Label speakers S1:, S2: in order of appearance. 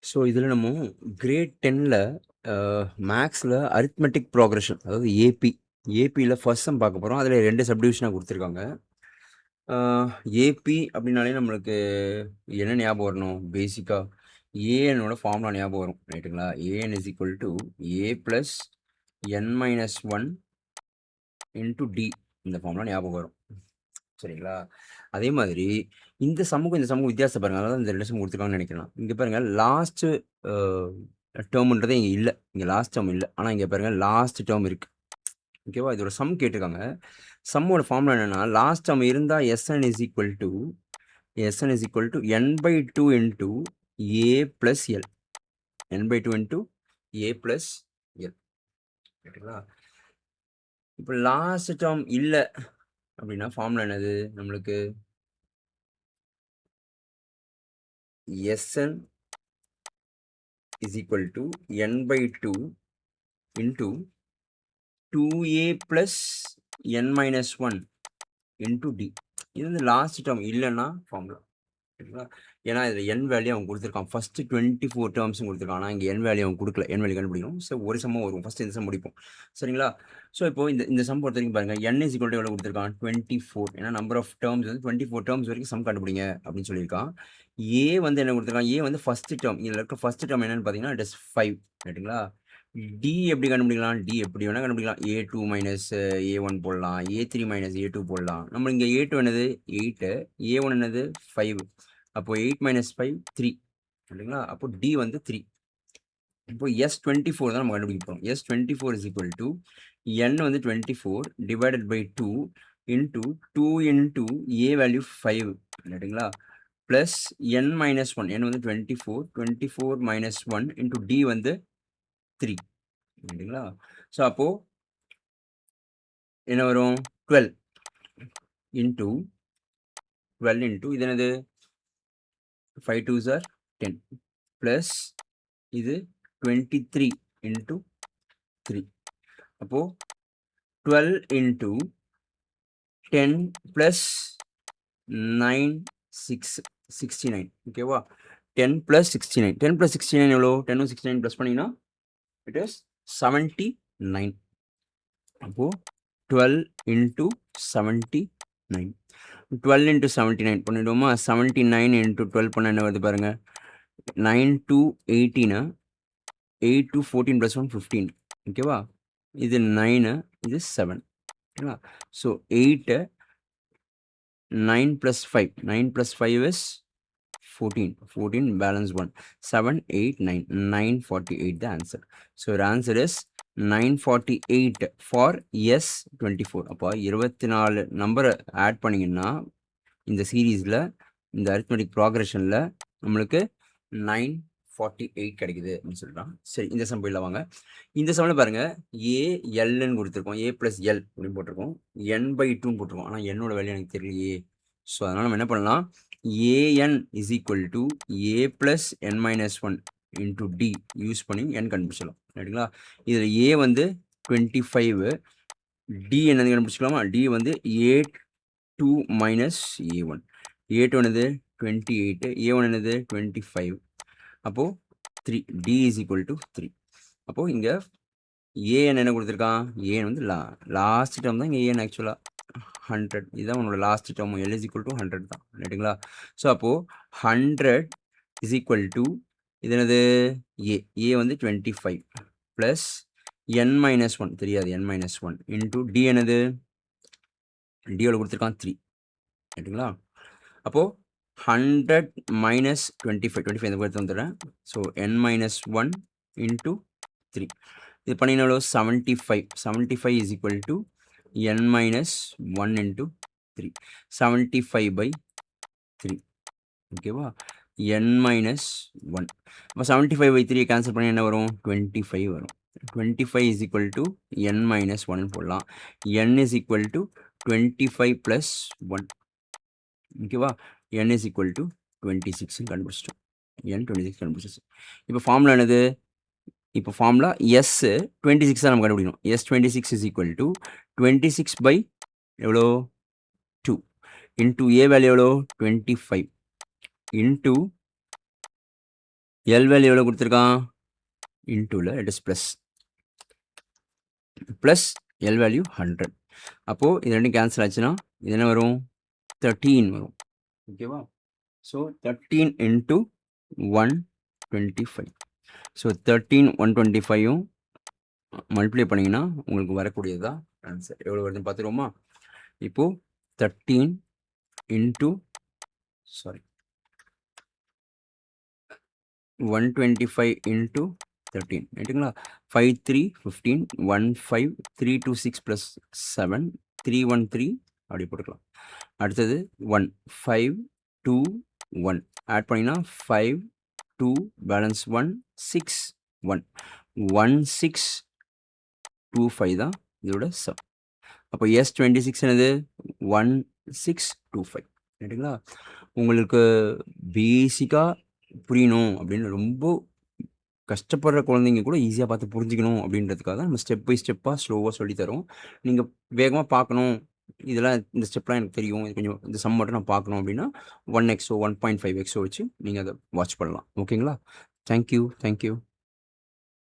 S1: So இதில நம்ம great 10ல மேக்ஸில arithmetic progression அதாவது ஏபியில் ஃபர்ஸ்ட் சம் பார்க்க போகிறோம். அதில் 2 சப்டிவிஷனாக கொடுத்துருக்காங்க. ஏபி அப்படின்னாலே நம்மளுக்கு என்ன ஞாபகம் வரணும்? பேசிக்காக ஏஎனோட ஃபார்முலா ஞாபகம் வரும், ரைட்டுங்களா? A n is equal to a plus n minus one into d, இந்த ஃபார்முலா ஞாபகம் வரும், சரிங்களா? அதே மாதிரி இந்த சம்முக்கும் வித்தியாசம் பாருங்கள். அதாவது இந்த 2 சம் கொடுத்துருக்காங்கன்னு நினைக்கலாம். இங்கே பாருங்கள், லாஸ்ட்டு டேர்முன்றதே இங்கே இல்லை. இங்கே லாஸ்ட் டேர்ம் இல்லை, ஆனால் இங்கே பாருங்கள் லாஸ்ட் டேர்ம் இருக்குது. ஓகேவா? இதோட சம் கேட்டிருக்காங்க. சம்மோட ஃபார்முலா என்னென்னா, லாஸ்ட் டேர்ம் இருந்தால் SN is equal to n/2 into A plus L. n/2 into A plus L, ரைட்டுங்களா? இப்போ லாஸ்ட் டேர்ம் இல்லை அப்படின்னா ஃபார்முலா என்னது நம்மளுக்கு? Sn is equal to n/2 into 2a plus n minus 1 into d. இது வந்து last term இல்லைன்னா formula, சரிங்களா? ஏன்னா இதில் n வேல்யூ அவன் கொடுத்துருக்கான். ஃபஸ்ட்டு 24 டேர்ம்ஸும் கொடுத்துருக்கான். ஆனால் இங்கே n வேல்யூ அவன் கொடுக்கல. n வேல்யூ கண்டுபிடிக்கணும். ஸோ ஒரு சம்மாக வரும். ஃபஸ்ட்டு இந்த சம் முடிப்போம், சரிங்களா? ஸோ இப்போ இந்த சம் பொறுத்த வரைக்கும் பாருங்கள், n இஸ் ஈக்குவல் டு எவ்வளோ கொடுத்துருக்கான்? 24. ஏன்னா நம்பர் ஆஃப் டேர்ம்ஸ் வந்து 24 டேர்ம்ஸ் வரைக்கும் சம் கண்டுபிடிங்க அப்படின்னு சொல்லியிருக்கான். ஏ வந்து என்ன கொடுத்துருக்கான்? ஏ வந்து ஃபஸ்ட்டு டேர்ம். இதில் இருக்க ஃபஸ்ட்டு டேர்ம் என்னென்னு பார்த்தீங்கன்னா இட் இஸ் 5, ரைட்டுங்களா? டி எப்படி கண்டுபிடிக்கலாம்? டி எப்படி வேணால் கண்டுபிடிக்கலாம். A2 மைனஸ் A1 போடலாம், A3 மைனஸ் A2 போடலாம். நம்ம இங்கே A2 என்னது 8, A1 என்னது 5. அப்போ 8 மைனஸ் 5 3, சரிங்களா? அப்போ டி வந்து 3. இப்போ S24 தான் நம்ம கண்டுபிடிக்க போகிறோம். S24 is equal to n வந்து 24 divided by 2 into 2 into a value 5, ரைட்டுங்களா? ப்ளஸ் n மைனஸ் 1, n வந்து 24 மைனஸ் 1 இன்ட்டு டி வந்து 3, ரைட்டுங்களா? ஸோ அப்போது என்ன வரும்? 12 இன்ட்டு இது என்னது? 5 2s are 10 ப்ளஸ் இது 23 இன்ட்டு 3. அப்போது 12 இன்ட்டு 10 ப்ளஸ் 9 69, ஓகேவா? 10 ப்ளஸ் 69, 10 ப்ளஸ் 69 எவ்வளோ? 10 69 ப்ளஸ் பண்ணிங்கன்னா இட் இஸ் 79. அப்போது 12 இன்ட்டு 79, 12 இன்ட்டு 79 பண்ணிவிடுவோமா? 79 இன்ட்டு 12 பண்ணால் என்ன வருது பாருங்கள்? 9 to 18, 8 to 14 ப்ளஸ் 1 15, ஓகேவா? இது 9, இது 7, ஓகேவா? So 8 9 + 5, 9 + 5 is 14 balance 1, 7 8 9, 948 the answer. So your answer is 948 for S24. அப்போ 24 நம்பரை ஆட் பண்ணிங்கன்னா இந்த சீரீஸில், இந்த அரித்மெட்டிக் ப்ராக்ரெஷனில் நம்மளுக்கு 948 கிடைக்குது அப்படின்னு சொல்லிட்டான். சரி, இந்த சம் போயிடலாம் வாங்க. இந்த சம்மில் பாருங்கள், ஏஎல்னு கொடுத்துருக்கோம், ஏ ப்ளஸ் எல் அப்படின்னு போட்டிருக்கோம், n/2 போட்டிருக்கோம். ஆனால் என்னோட வேல்யூ எனக்கு தெரியலையே. ஸோ அதனால் நம்ம என்ன பண்ணலாம்? A n is equal to a plus n minus 1 into d use பண்ணி n கண்டுபிடிச்சிடலாம், ரைட்டுங்களா? இதில் ஏ வந்து 25, டி என்னது கண்டுபிடிச்சிக்கலாமா? டி வந்து A2 மைனஸ் A1. A2 என்னது 28, A1 என்னது 25. அப்போது 3, டி இஸ் ஈக்குவல் டு 3. அப்போது இங்கே ஏஎன் என்ன கொடுத்துருக்கான்? ஏஎன் வந்து லாஸ்ட் டேர்ம் தான் இங்கே ஏஎன் ஆக்சுவலாக 100. இதுதான் உன்னோட last term. L is equal to 100 தான், ரைட்டுங்களா? ஸோ அப்போது 100 இஸ் ஈக்குவல் டு இது என்னது? ஏ வந்து 25 ப்ளஸ் n மைனஸ் 1 தெரியாது, n மைனஸ் 1 இன்ட்டு டி என்னது? டியோட கொடுத்துருக்கான் 3, ரைட்டுங்களா? அப்போது 100 மைனஸ் 25 இந்த எடுத்து வந்துடுறேன். ஸோ n மைனஸ் 1 இன்ட்டு 3 இது பண்ணிங்கன்னா எவ்வளோ? 75 is equal to n minus 1 into 3, 75/3, ஓகேவா? n minus 1. அப்போ 75/3 கேன்சல் பண்ணி என்ன வரும்? 25 வரும். 25 is equal to n minus 1 போடலாம். n இஸ் ஈக்குவல் டு 25 + 1, ஓகேவா? n இஸ் ஈக்குவல் டு 26 கண்டுபிடிச்சிட்டோம். n 26 கண்டுபிடிச்சிச்சு. இப்போ ஃபார்முலா என்னது? இப்போ ஃபார்முலா எஸ் 26 தான் நம்ம கண்டுபிடிக்கணும். S26 இஸ் ஈக்குவல் டு 26 எவ்வளோ? 2 இன்ட்டு ஏ வேல்யூ எவ்வளோ? 25 இன்ட்டு எல் வேல்யூ எவ்வளோ கொடுத்துருக்கான் இன்டூவில் it is plus L value 100. அப்போது இது ரெண்டும் கேன்சல் ஆச்சுன்னா இது என்ன வரும் 13 வரும். ஓகேவா? So 13 into 125. ஸோ 13 125யும் மல்டிப்ளை பண்ணிங்கன்னா உங்களுக்கு வரக்கூடியது தான் ஆன்சர். எவ்வளோ வருதுன்னு பார்த்துருவோமா? இப்போது 13 இன்ட்டு 125 இன்ட்டு 13 ரைட்டுங்களா? 5 3 15 1 5 3 2 6 ப்ளஸ் 7 3 1 3 அப்படி போட்டுக்கலாம். அடுத்தது 1 5 2 1 ஆட் பண்ணினா 5 2 பேலன்ஸ் 1 6 1 1 6 2 5 தான் இதோட சம். அப்போ S26 என்னது 1625 ரைட்டுங்களா? உங்களுக்கு பேசிக்காக புரியணும் அப்படின்னு ரொம்ப கஷ்டப்படுற குழந்தைங்க கூட ஈஸியாக பார்த்து புரிஞ்சுக்கணும் அப்படின்றதுக்காக நம்ம ஸ்டெப் பை ஸ்டெப்பாக ஸ்லோவாக சொல்லித்தரோம். நீங்கள் வேகமாக பார்க்கணும், இதெல்லாம் இந்த ஸ்டெப்லாம் எனக்கு தெரியும், இது கொஞ்சம் இந்த சம் மட்டும் நான் பார்க்கணும் அப்படின்னா 1xo 1.5xo வச்சு நீங்கள் அதை வாட்ச் பண்ணலாம். ஓகேங்களா? தேங்க்யூ.